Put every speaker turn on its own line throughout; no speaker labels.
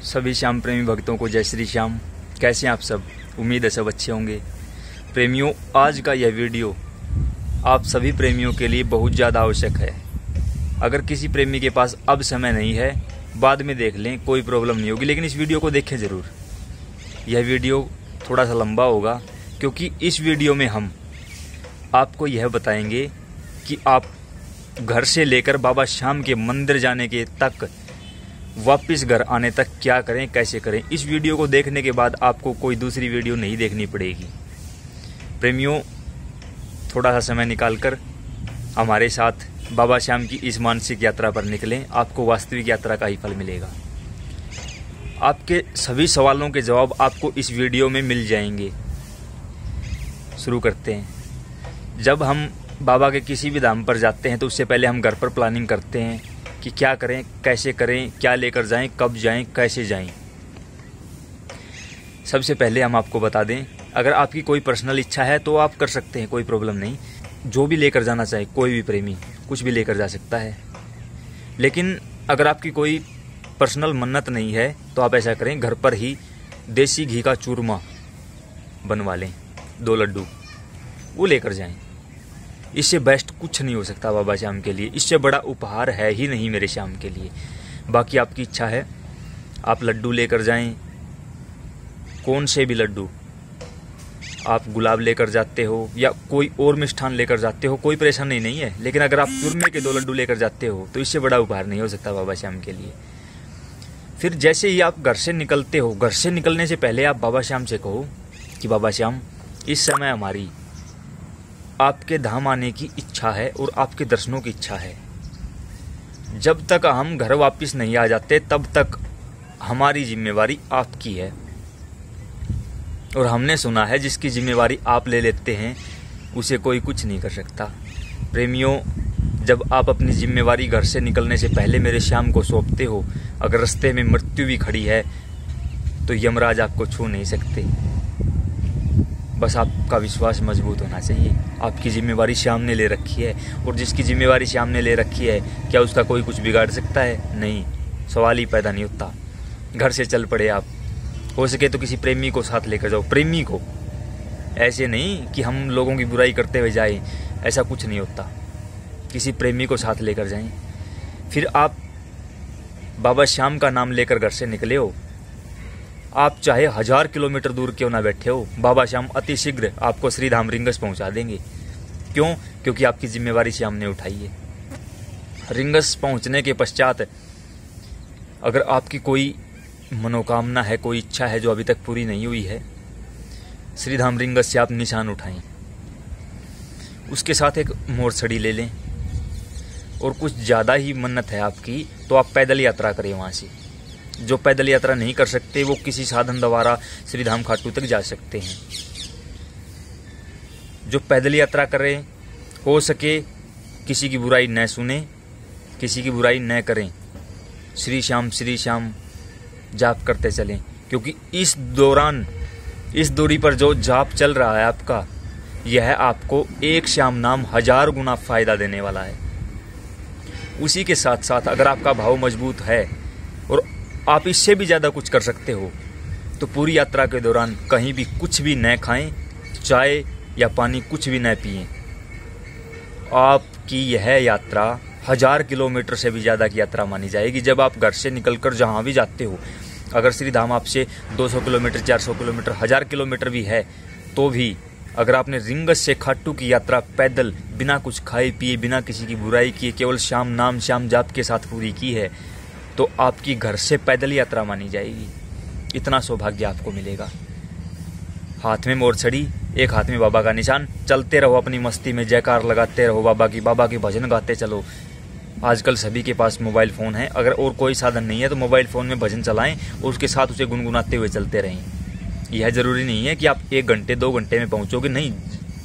सभी श्याम प्रेमी भक्तों को जय श्री श्याम। कैसे हैं आप सब? उम्मीद है सब अच्छे होंगे। प्रेमियों, आज का यह वीडियो आप सभी प्रेमियों के लिए बहुत ज़्यादा आवश्यक है। अगर किसी प्रेमी के पास अब समय नहीं है, बाद में देख लें, कोई प्रॉब्लम नहीं होगी, लेकिन इस वीडियो को देखें ज़रूर। यह वीडियो थोड़ा सा लंबा होगा क्योंकि इस वीडियो में हम आपको यह बताएंगे कि आप घर से लेकर बाबा श्याम के मंदिर जाने के तक, वापस घर आने तक क्या करें, कैसे करें। इस वीडियो को देखने के बाद आपको कोई दूसरी वीडियो नहीं देखनी पड़ेगी। प्रेमियों, थोड़ा सा समय निकालकर हमारे साथ बाबा श्याम की इस मानसिक यात्रा पर निकलें। आपको वास्तविक यात्रा का ही फल मिलेगा। आपके सभी सवालों के जवाब आपको इस वीडियो में मिल जाएंगे। शुरू करते हैं। जब हम बाबा के किसी भी धाम पर जाते हैं तो उससे पहले हम घर पर प्लानिंग करते हैं कि क्या करें, कैसे करें, क्या लेकर जाएं, कब जाएं, कैसे जाएं। सबसे पहले हम आपको बता दें, अगर आपकी कोई पर्सनल इच्छा है तो आप कर सकते हैं, कोई प्रॉब्लम नहीं। जो भी लेकर जाना चाहे, कोई भी प्रेमी कुछ भी लेकर जा सकता है। लेकिन अगर आपकी कोई पर्सनल मन्नत नहीं है तो आप ऐसा करें, घर पर ही देसी घी का चूरमा बनवा लें, 2 लड्डू, वो लेकर जाएं। इससे बेस्ट कुछ नहीं हो सकता बाबा श्याम के लिए। इससे बड़ा उपहार है ही नहीं मेरे श्याम के लिए। बाकी आपकी इच्छा है, आप लड्डू लेकर जाएं, कौन से भी लड्डू। आप गुलाब लेकर जाते हो या कोई और मिष्ठान लेकर जाते हो, कोई परेशानी नहीं है। लेकिन अगर आप चूरमे के 2 लड्डू लेकर जाते हो तो इससे बड़ा उपहार नहीं हो सकता बाबा श्याम के लिए। फिर जैसे ही आप घर से निकलते हो, घर से निकलने से पहले आप बाबा श्याम से कहो कि बाबा श्याम, इस समय हमारी आपके धाम आने की इच्छा है और आपके दर्शनों की इच्छा है। जब तक हम घर वापस नहीं आ जाते तब तक हमारी जिम्मेवारी आपकी है। और हमने सुना है जिसकी जिम्मेवारी आप ले लेते हैं उसे कोई कुछ नहीं कर सकता। प्रेमियों, जब आप अपनी जिम्मेवारी घर से निकलने से पहले मेरे श्याम को सौंपते हो, अगर रास्ते में मृत्यु भी खड़ी है तो यमराज आपको छू नहीं सकते। बस आपका विश्वास मजबूत होना चाहिए। आपकी जिम्मेवारी श्याम ने ले रखी है, और जिसकी जिम्मेवारी श्याम ने ले रखी है, क्या उसका कोई कुछ बिगाड़ सकता है? नहीं, सवाल ही पैदा नहीं होता। घर से चल पड़े आप। हो सके तो किसी प्रेमी को साथ लेकर जाओ। प्रेमी को, ऐसे नहीं कि हम लोगों की बुराई करते हुए जाएं, ऐसा कुछ नहीं होता। किसी प्रेमी को साथ लेकर जाएं। फिर आप बाबा श्याम का नाम लेकर घर से निकले हो, आप चाहे 1000 किलोमीटर दूर क्यों ना बैठे हो, बाबा श्याम अति शीघ्र आपको श्रीधाम रिंगस पहुंचा देंगे। क्यों? क्योंकि आपकी जिम्मेवारी श्याम ने उठाई है। रिंगस पहुंचने के पश्चात अगर आपकी कोई मनोकामना है, कोई इच्छा है जो अभी तक पूरी नहीं हुई है, श्रीधाम रिंगस से आप निशान उठाएं। उसके साथ एक मोरछड़ी ले लें, और कुछ ज़्यादा ही मन्नत है आपकी तो आप पैदल यात्रा करें वहाँ से। जो पैदल यात्रा नहीं कर सकते वो किसी साधन द्वारा श्रीधाम खाटू तक जा सकते हैं। जो पैदल यात्रा करें, हो सके किसी की बुराई न सुने, किसी की बुराई न करें, श्री श्याम जाप करते चलें। क्योंकि इस दौरान, इस दूरी पर जो जाप चल रहा है आपका, यह आपको एक श्याम नाम 1000 गुना फायदा देने वाला है। उसी के साथ साथ अगर आपका भाव मजबूत है और आप इससे भी ज़्यादा कुछ कर सकते हो तो पूरी यात्रा के दौरान कहीं भी कुछ भी न खाएं, चाय या पानी कुछ भी न पिएं। आपकी यह यात्रा 1000 किलोमीटर से भी ज़्यादा की यात्रा मानी जाएगी। जब आप घर से निकलकर जहाँ भी जाते हो, अगर श्रीधाम आपसे 200 किलोमीटर, 400 किलोमीटर, 1000 किलोमीटर भी है, तो भी अगर आपने रिंगस से खाटू की यात्रा पैदल, बिना कुछ खाए पिए, बिना किसी की बुराई किए, केवल श्याम नाम, श्याम जाप के साथ पूरी की है, तो आपकी घर से पैदल यात्रा मानी जाएगी। इतना सौभाग्य आपको मिलेगा। हाथ में मोरछड़ी, एक हाथ में बाबा का निशान, चलते रहो अपनी मस्ती में, जयकार लगाते रहो बाबा की भजन गाते चलो। आजकल सभी के पास मोबाइल फ़ोन है। अगर और कोई साधन नहीं है तो मोबाइल फ़ोन में भजन चलाएं और उसके साथ उसे गुनगुनाते हुए चलते रहें। यह ज़रूरी नहीं है कि आप 1 घंटे 2 घंटे में पहुंचोगे, नहीं,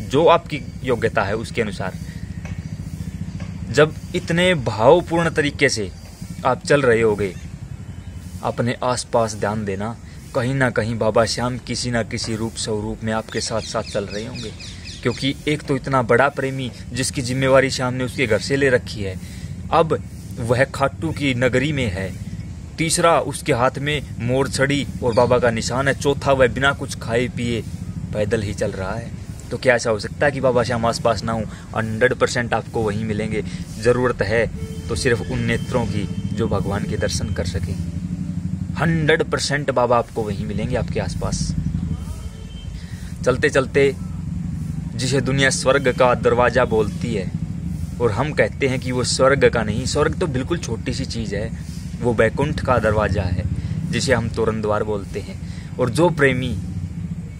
जो आपकी योग्यता है उसके अनुसार। जब इतने भावपूर्ण तरीके से आप चल रहे होगे, अपने आसपास ध्यान देना, कहीं ना कहीं बाबा श्याम किसी ना किसी रूप स्वरूप में आपके साथ साथ चल रहे होंगे। क्योंकि एक तो इतना बड़ा प्रेमी जिसकी जिम्मेवारी श्याम ने उसके घर से ले रखी है, अब वह खाटू की नगरी में है, तीसरा उसके हाथ में मोर छड़ी और बाबा का निशान है। चौथा वह बिना कुछ खाए पिए पैदल ही चल रहा है। तो क्या ऐसा हो सकता है कि बाबा श्याम आसपास ना हो? 100% आपको वहीं मिलेंगे। ज़रूरत है तो सिर्फ उन नेत्रों की जो भगवान के दर्शन कर सकें। 100% बाबा आपको वहीं मिलेंगे, आपके आसपास। चलते चलते जिसे दुनिया स्वर्ग का दरवाज़ा बोलती है, और हम कहते हैं कि वो स्वर्ग का नहीं, स्वर्ग तो बिल्कुल छोटी सी चीज़ है, वो बैकुंठ का दरवाज़ा है जिसे हम तोरण द्वार बोलते हैं। और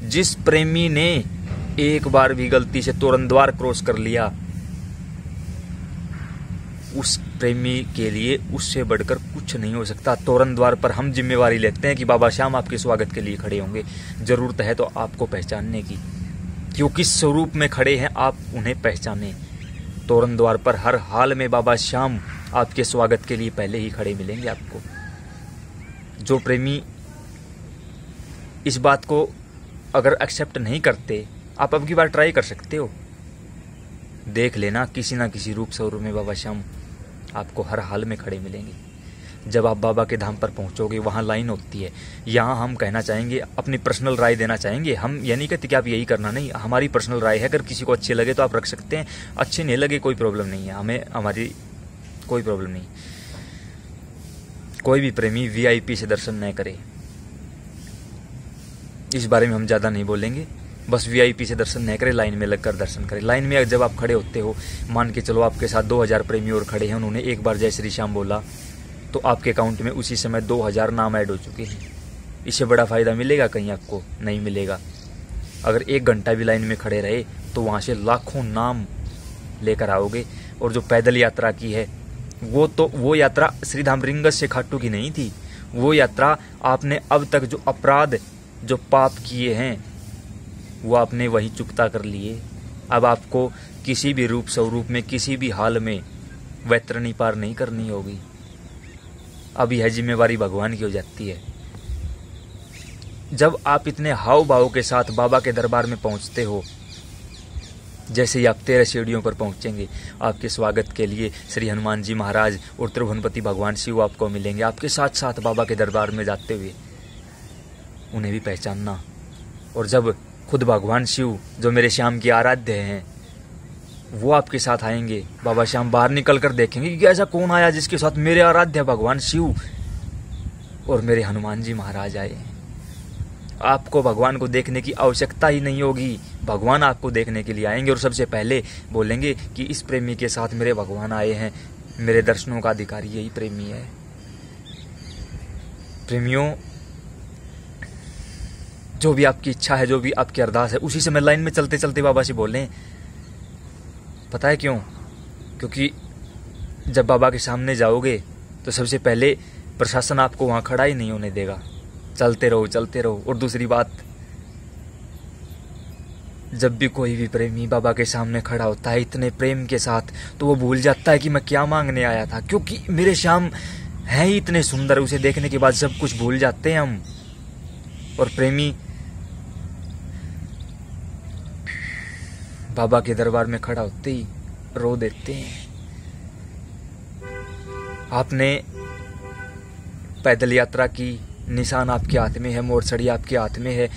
जिस प्रेमी ने एक बार भी गलती से तोरण द्वार क्रॉस कर लिया, उस प्रेमी के लिए उससे बढ़कर कुछ नहीं हो सकता। तोरण द्वार पर हम जिम्मेवारी लेते हैं कि बाबा श्याम आपके स्वागत के लिए खड़े होंगे। ज़रूरत है तो आपको पहचानने की, क्यों किस स्वरूप में खड़े हैं आप उन्हें पहचानें। तोरण द्वार पर हर हाल में बाबा श्याम आपके स्वागत के लिए पहले ही खड़े मिलेंगे आपको। जो प्रेमी इस बात को अगर एक्सेप्ट नहीं करते, आप अब की बार ट्राई कर सकते हो। देख लेना, किसी ना किसी रूप स्वरूप में बाबा श्याम आपको हर हाल में खड़े मिलेंगे। जब आप बाबा के धाम पर पहुंचोगे, वहाँ लाइन होती है। यहाँ हम कहना चाहेंगे, अपनी पर्सनल राय देना चाहेंगे। हम ये नहीं कहते कि आप यही करना, नहीं, हमारी पर्सनल राय है। अगर किसी को अच्छे लगे तो आप रख सकते हैं, अच्छे नहीं लगे कोई प्रॉब्लम नहीं है, हमें हमारी कोई प्रॉब्लम नहीं। कोई भी प्रेमी VIP से दर्शन न करे, इस बारे में हम ज़्यादा नहीं बोलेंगे। बस VIP से दर्शन न करें, लाइन में लगकर दर्शन करें। लाइन में जब आप खड़े होते हो, मान के चलो आपके साथ 2000 प्रेमी और खड़े हैं, उन्होंने एक बार जय श्री श्याम बोला तो आपके अकाउंट में उसी समय 2000 नाम ऐड हो चुके हैं। इससे बड़ा फ़ायदा मिलेगा कहीं? आपको नहीं मिलेगा। अगर 1 घंटा भी लाइन में खड़े रहे तो वहाँ से लाखों नाम लेकर आओगे। और जो पैदल यात्रा की है, वो यात्रा श्री धाम रिंगस से खाटू की नहीं थी। वो यात्रा आपने अब तक जो अपराध, जो पाप किए हैं, वो आपने वही चुकता कर लिए। अब आपको किसी भी रूप स्वरूप में, किसी भी हाल में वैतरणी पार नहीं करनी होगी। अब यह जिम्मेवारी भगवान की हो जाती है। जब आप इतने हाव भाव के साथ बाबा के दरबार में पहुंचते हो, जैसे ही आप 13 सीढ़ियों पर पहुंचेंगे, आपके स्वागत के लिए श्री हनुमान जी महाराज और त्रिभुवनपति भगवान शिव आपको मिलेंगे। आपके साथ साथ बाबा के दरबार में जाते हुए उन्हें भी पहचानना। और जब खुद भगवान शिव, जो मेरे श्याम की आराध्य हैं, वो आपके साथ आएंगे, बाबा श्याम बाहर निकल कर देखेंगे कि ऐसा कौन आया जिसके साथ मेरे आराध्य भगवान शिव और मेरे हनुमान जी महाराज आए। आपको भगवान को देखने की आवश्यकता ही नहीं होगी, भगवान आपको देखने के लिए आएंगे और सबसे पहले बोलेंगे कि इस प्रेमी के साथ मेरे भगवान आए हैं, मेरे दर्शनों का अधिकारी यही प्रेमी है। प्रेमियों, जो भी आपकी इच्छा है, जो भी आपकी अरदास है, उसी समय लाइन में चलते चलते बाबा से बोलें। पता है क्यों? क्योंकि जब बाबा के सामने जाओगे तो सबसे पहले प्रशासन आपको वहाँ खड़ा ही नहीं होने देगा। चलते रहो, चलते रहो। और दूसरी बात, जब भी कोई भी प्रेमी बाबा के सामने खड़ा होता है इतने प्रेम के साथ, तो वो भूल जाता है कि मैं क्या मांगने आया था, क्योंकि मेरे श्याम हैं ही इतने सुंदर। उसे देखने के बाद सब कुछ भूल जाते हैं हम। और प्रेमी बाबा के दरबार में खड़ा होते ही रो देते हैं। आपने पैदल यात्रा की, निशान आपके हाथ में है, मोरछड़ी आपके हाथ में है,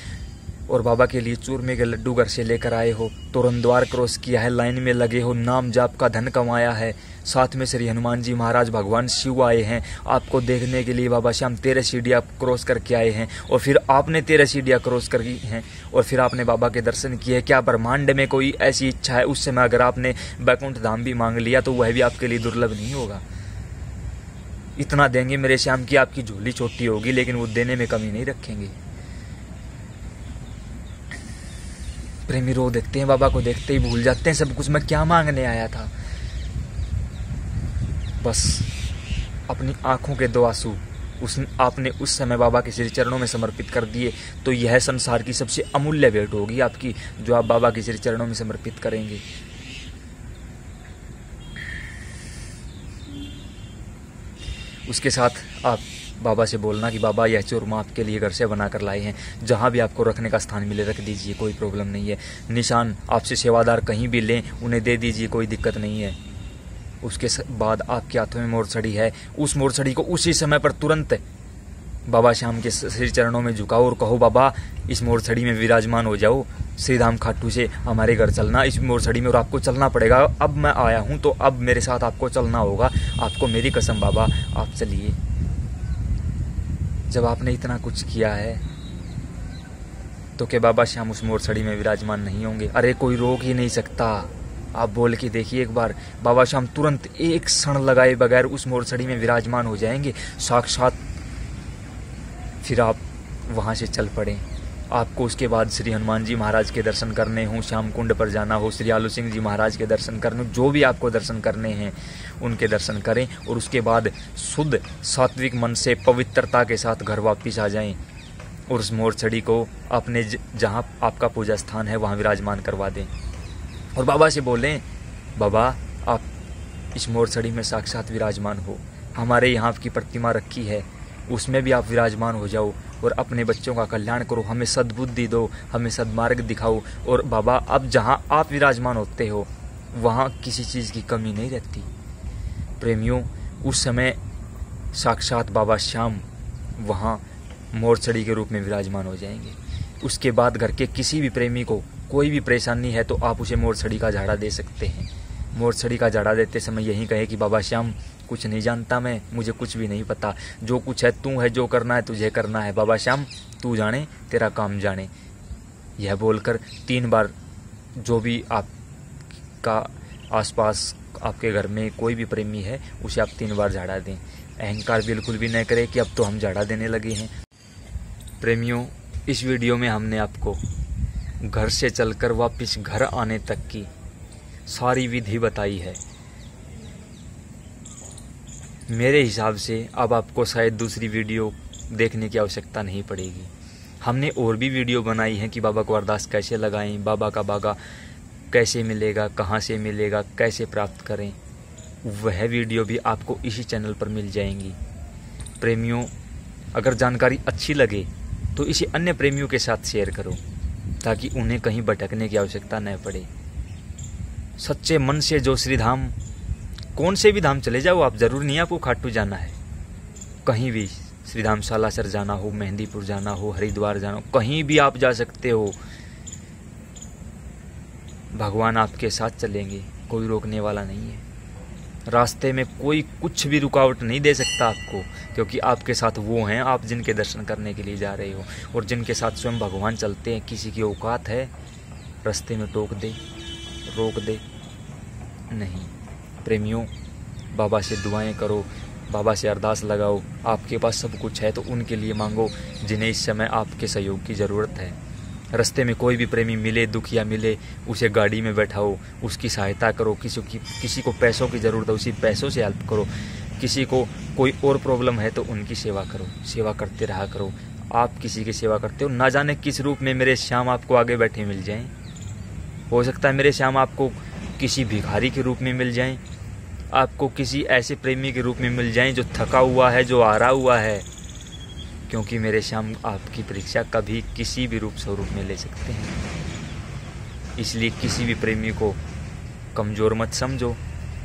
और बाबा के लिए चूरमे के लड्डू घर से लेकर आए हो, तोरण द्वार क्रॉस किया है, लाइन में लगे हो, नाम जाप का धन कमाया है, साथ में श्री हनुमान जी महाराज भगवान शिव आए हैं आपको देखने के लिए। बाबा श्याम 13 सीढ़ियाँ क्रॉस करके आए हैं, और फिर आपने 13 सीढ़ियाँ क्रॉस कर की हैं, और फिर आपने बाबा के दर्शन किए। क्या ब्रह्मांड में कोई ऐसी इच्छा है उस समय अगर आपने बैकुंठ धाम भी मांग लिया तो वह भी आपके लिए दुर्लभ नहीं होगा? इतना देंगे मेरे श्याम की आपकी झोली छोटी होगी, लेकिन वो देने में कमी नहीं रखेंगे। प्रेमी रो देते हैं, बाबा को देखते ही भूल जाते हैं सब कुछ, मैं क्या मांगने आया था। बस अपनी आंखों के 2 आंसू आपने उस समय बाबा के श्री चरणों में समर्पित कर दिए, तो यह संसार की सबसे अमूल्य भेंट होगी आपकी, जो आप बाबा के श्री चरणों में समर्पित करेंगे। उसके साथ आप बाबा से बोलना कि बाबा यह चूरमा आपके लिए घर से बना कर लाए हैं, जहाँ भी आपको रखने का स्थान मिले रख दीजिए, कोई प्रॉब्लम नहीं है। निशान आपसे सेवादार कहीं भी लें, उन्हें दे दीजिए, कोई दिक्कत नहीं है। उसके बाद आपके हाथों में मोरछड़ी है, उस मोरछड़ी को उसी समय पर तुरंत बाबा श्याम के श्री चरणों में झुकाओ और कहो, बाबा इस मोरछड़ी में विराजमान हो जाओ, श्री धाम खाटू से हमारे घर चलना इस मोरछड़ी में, और आपको चलना पड़ेगा। अब मैं आया हूँ तो अब मेरे साथ आपको चलना होगा, आपको मेरी कसम बाबा आप चलिए। जब आपने इतना कुछ किया है तो क्या बाबा श्याम उस मोरछड़ी में विराजमान नहीं होंगे? अरे कोई रोक ही नहीं सकता। आप बोल के देखिए एक बार, बाबा श्याम तुरंत एक क्षण लगाए बगैर उस मोरछड़ी में विराजमान हो जाएंगे साक्षात। फिर आप वहाँ से चल पड़े। आपको उसके बाद श्री हनुमान जी महाराज के दर्शन करने हो, श्याम कुंड पर जाना हो, श्री आलू सिंह जी महाराज के दर्शन करने, जो भी आपको दर्शन करने हैं उनके दर्शन करें, और उसके बाद शुद्ध सात्विक मन से पवित्रता के साथ घर वापस आ जाएं और उस मोरछड़ी को अपने जहाँ आपका पूजा स्थान है वहाँ विराजमान करवा दें और बाबा से बोलें, बाबा आप इस मोरछड़ी में साक्षात विराजमान हो, हमारे यहाँ आपकी प्रतिमा रखी है उसमें भी आप विराजमान हो जाओ और अपने बच्चों का कल्याण करो, हमें सद्बुद्धि दो, हमें सद्मार्ग दिखाओ। और बाबा अब जहाँ आप विराजमान होते हो वहाँ किसी चीज़ की कमी नहीं रहती। प्रेमियों, उस समय साक्षात बाबा श्याम वहाँ मोरछड़ी के रूप में विराजमान हो जाएंगे। उसके बाद घर के किसी भी प्रेमी को कोई भी परेशानी है तो आप उसे मोरछड़ी का झाड़ा दे सकते हैं। मोरछड़ी का झाड़ा देते समय यही कहे कि बाबा श्याम कुछ नहीं जानता मैं, मुझे कुछ भी नहीं पता, जो कुछ है तू है, जो करना है तुझे करना है, बाबा श्याम तू जाने तेरा काम जाने। यह बोलकर 3 बार जो भी आपका आसपास आपके घर में कोई भी प्रेमी है उसे आप 3 बार झाड़ा दें। अहंकार बिल्कुल भी न करें कि अब तो हम झाड़ा देने लगे हैं। प्रेमियों, इस वीडियो में हमने आपको घर से चलकर वापस घर आने तक की सारी विधि बताई है। मेरे हिसाब से अब आपको शायद दूसरी वीडियो देखने की आवश्यकता नहीं पड़ेगी। हमने और भी वीडियो बनाई है कि बाबा को अरदास कैसे लगाएं, बाबा का बागा कैसे मिलेगा, कहाँ से मिलेगा, कैसे प्राप्त करें, वह वीडियो भी आपको इसी चैनल पर मिल जाएंगी। प्रेमियों, अगर जानकारी अच्छी लगे तो इसे अन्य प्रेमियों के साथ शेयर करो ताकि उन्हें कहीं भटकने की आवश्यकता न पड़े। सच्चे मन से जो श्री धाम, कौन से भी धाम चले जाओ आप, जरूर नहीं आपको खाटू जाना है, कहीं भी श्री धाम सालासर जाना हो, मेहंदीपुर जाना हो, हरिद्वार जाना हो, कहीं भी आप जा सकते हो। भगवान आपके साथ चलेंगे, कोई रोकने वाला नहीं है। रास्ते में कोई कुछ भी रुकावट नहीं दे सकता आपको, क्योंकि आपके साथ वो हैं आप जिनके दर्शन करने के लिए जा रहे हो और जिनके साथ स्वयं भगवान चलते हैं। किसी की औकात है रास्ते में टोक दे, रोक दे? नहीं। प्रेमियों, बाबा से दुआएं करो, बाबा से अरदास लगाओ। आपके पास सब कुछ है तो उनके लिए मांगो जिन्हें इस समय आपके सहयोग की ज़रूरत है। रास्ते में कोई भी प्रेमी मिले, दुखिया मिले, उसे गाड़ी में बैठाओ, उसकी सहायता करो। किसी को पैसों की ज़रूरत है, उसी पैसों से हेल्प करो। किसी को कोई और प्रॉब्लम है तो उनकी सेवा करो, सेवा करते रहा करो। आप किसी की सेवा करते हो, ना जाने किस रूप में मेरे श्याम आपको आगे बैठे मिल जाएं। हो सकता है मेरे श्याम आपको किसी भिखारी के रूप में मिल जाएं, आपको किसी ऐसे प्रेमी के रूप में मिल जाएं जो थका हुआ है, जो हारा हुआ है, क्योंकि मेरे श्याम आपकी परीक्षा कभी किसी भी रूप स्वरूप में ले सकते हैं। इसलिए किसी भी प्रेमी को कमज़ोर मत समझो,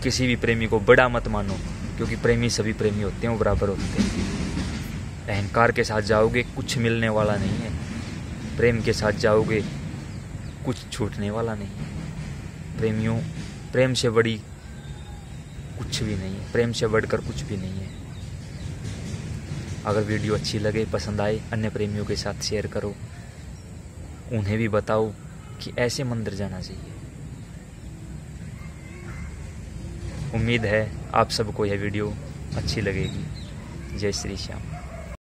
किसी भी प्रेमी को बड़ा मत मानो, क्योंकि प्रेमी सभी प्रेमी होते हैं, वो बराबर होते हैं। अहंकार के साथ जाओगे कुछ मिलने वाला नहीं है, प्रेम के साथ जाओगे कुछ छूटने वाला नहीं है। प्रेमियों, प्रेम से बड़ी कुछ भी नहीं है, प्रेम से बढ़कर कुछ भी नहीं है। अगर वीडियो अच्छी लगे, पसंद आए, अन्य प्रेमियों के साथ शेयर करो, उन्हें भी बताओ कि ऐसे मंदिर जाना चाहिए। उम्मीद है आप सबको यह वीडियो अच्छी लगेगी। जय श्री श्याम।